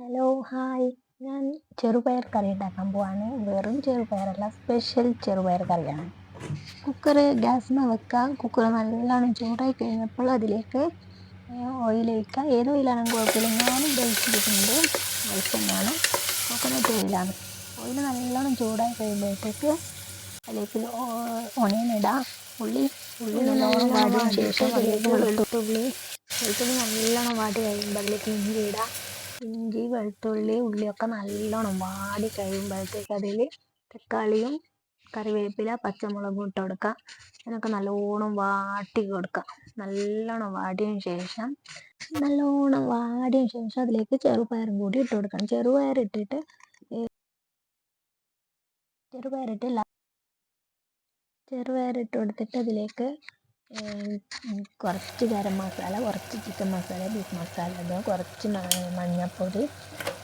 Hello hi, ഞാൻ ചെറുപയർ കറി ഉണ്ടാക്കാൻ പോവാണ്. വെറും ചെറുപയറല്ല, സ്പെഷ്യൽ ചെറുപയർ കറിയാണ്. കുക്കർ ഗ്യാസിന് വെക്കാം. കുക്കർ നല്ലോണം ചൂടായി കഴിഞ്ഞപ്പോൾ അതിലേക്ക് ഓയിൽ ഒഴിക്കുക. ഏത് ഓയിലാണെങ്കിൽ കുഴപ്പമില്ല. ഞാനിവിടെ ഒഴിച്ചിരിക്കുന്നത് വെളിച്ചെണ്ണയാണ്, കോക്കനട്ട് ഓയിലാണ്. ഓയിൽ നല്ലോണം ചൂടായി കഴിയുമ്പോഴത്തേക്ക് അതിലേക്ക് ഓണിയൻ ഇടാം. ഉള്ളി നല്ലോണം വാടിയതിന് ശേഷം അതിലേക്ക് വെളുത്തുള്ളി നല്ലോണം വാടി കഴിയുമ്പോൾ അതിലേക്ക് ഇഞ്ചി ഇടാം. ഇഞ്ചി, വെളുത്തുള്ളി, ഉള്ളിയൊക്കെ നല്ലോണം വാടി കഴിയുമ്പോഴത്തേക്ക് അതിൽ തക്കാളിയും കറിവേപ്പില, പച്ചമുളകും ഇട്ട് കൊടുക്കുക. അതിനൊക്കെ നല്ലോണം വാട്ടി കൊടുക്കുക. നല്ലോണം വാടിയതിന് ശേഷം അതിലേക്ക് ചെറുപയറും കൂടി ഇട്ട് കൊടുക്കണം. ചെറുപയറിട്ട് കൊടുത്തിട്ട് അതിലേക്ക് കുറച്ച് ഗരം മസാല, കുറച്ച് ചിക്കൻ മസാല, ബീഫ് മസാല ഇടുക. കുറച്ച് മഞ്ഞൾപ്പൊടി,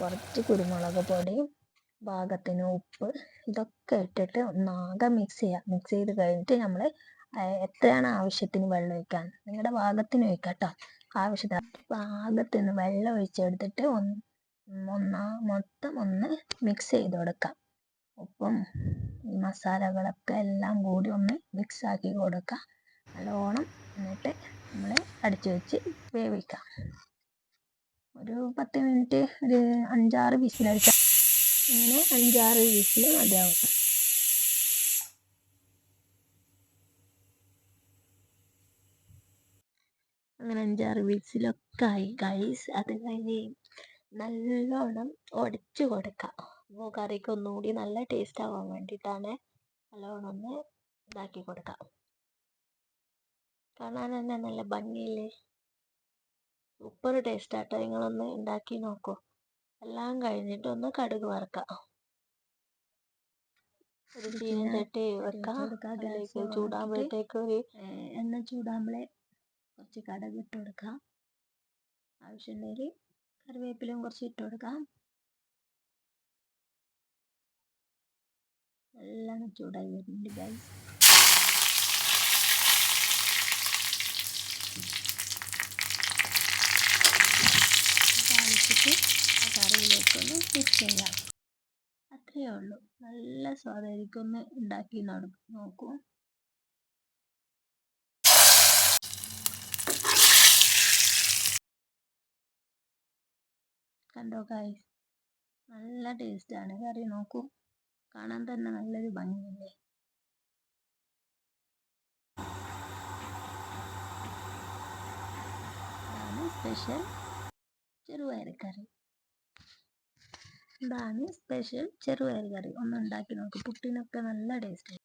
കുറച്ച് കുരുമുളക് പൊടി, പാകത്തിന് ഉപ്പ്, ഇതൊക്കെ ഇട്ടിട്ട് ഒന്നാകെ മിക്സ് ചെയ്യുക. മിക്സ് ചെയ്ത് കഴിഞ്ഞിട്ട് നമ്മൾ എത്രയാണ് ആവശ്യത്തിന് വെള്ളം ഒഴിക്കാൻ, നിങ്ങളുടെ പാകത്തിന് ഒഴിക്കുക കേട്ടോ. പാകത്തിന് വെള്ളം ഒഴിച്ചെടുത്തിട്ട് മൊത്തം ഒന്ന് മിക്സ് ചെയ്ത് കൊടുക്കാം. ഉപ്പും ഈ മസാലകളൊക്കെ എല്ലാം കൂടി ഒന്ന് മിക്സ് ആക്കി കൊടുക്കുക നല്ലോണം. എന്നിട്ട് നമ്മൾ അടച്ചു വെച്ച് വേവിക്കാം. ഒരു 10 മിനിറ്റ്, ഒരു 5-6 വിസിലടിച്ചാൽ ഇങ്ങനെ 5-6 വിസിൽ മതിയാവും. അങ്ങനെ 5-6 വിസിലൊക്കെ ആയി ഗൈസ്. അത് കഴിഞ്ഞ് നല്ലോണം ഉടച്ചു കൊടുക്കാം. അപ്പോൾ കറിക്ക് ഒന്നുകൂടി നല്ല ടേസ്റ്റ് ആവാൻ വേണ്ടിയിട്ടാണ്. നല്ലോണം ഒന്ന് ഇതാക്കി കൊടുക്കാം. കാണാൻ തന്നെ നല്ല ഭംഗിയില്ലേ, സൂപ്പർ ടേസ്റ്റ് ആട്ടോ. നിങ്ങളൊന്ന് ഉണ്ടാക്കി നോക്കൂ. എല്ലാം കഴിഞ്ഞിട്ട് ഒന്ന് കടുക് വറുക്കാം. ഒരു ചീനച്ചട്ടി വെക്കാം. അതിലേക്ക് ചൂടാകുമ്പോഴത്തേക്ക് എണ്ണ ചൂടാകുമ്പോഴേ കുറച്ച് കടുക് ഇട്ട് കൊടുക്കാം. ആവശ്യമുണ്ടെങ്കിൽ കറിവേപ്പിലയും കുറച്ച് ഇട്ട് കൊടുക്കാം. എല്ലാം ചൂടായി വരുന്നുണ്ട് ഗൈസ്. താളിച്ചിട്ട് ആ കറിയിലേക്കൊന്ന് മിക്സ് ചെയ്യാം. അത്രയേ ഉള്ളൂ. നല്ല സ്വാദായിരിക്കും. ഒന്ന് ഉണ്ടാക്കി നോക്കൂ. കണ്ടോ ഗൈസ്, നല്ല ടേസ്റ്റാണ് കറി. നോക്കൂ, കാണാൻ തന്നെ നല്ലൊരു ഭംഗിയല്ലേ. ഇതാണ് സ്പെഷ്യൽ ചെറുപയർ കറി. ഒന്ന് ഉണ്ടാക്കി നോക്കൂ. പുട്ടിനൊക്കെ നല്ല ടേസ്റ്റ്.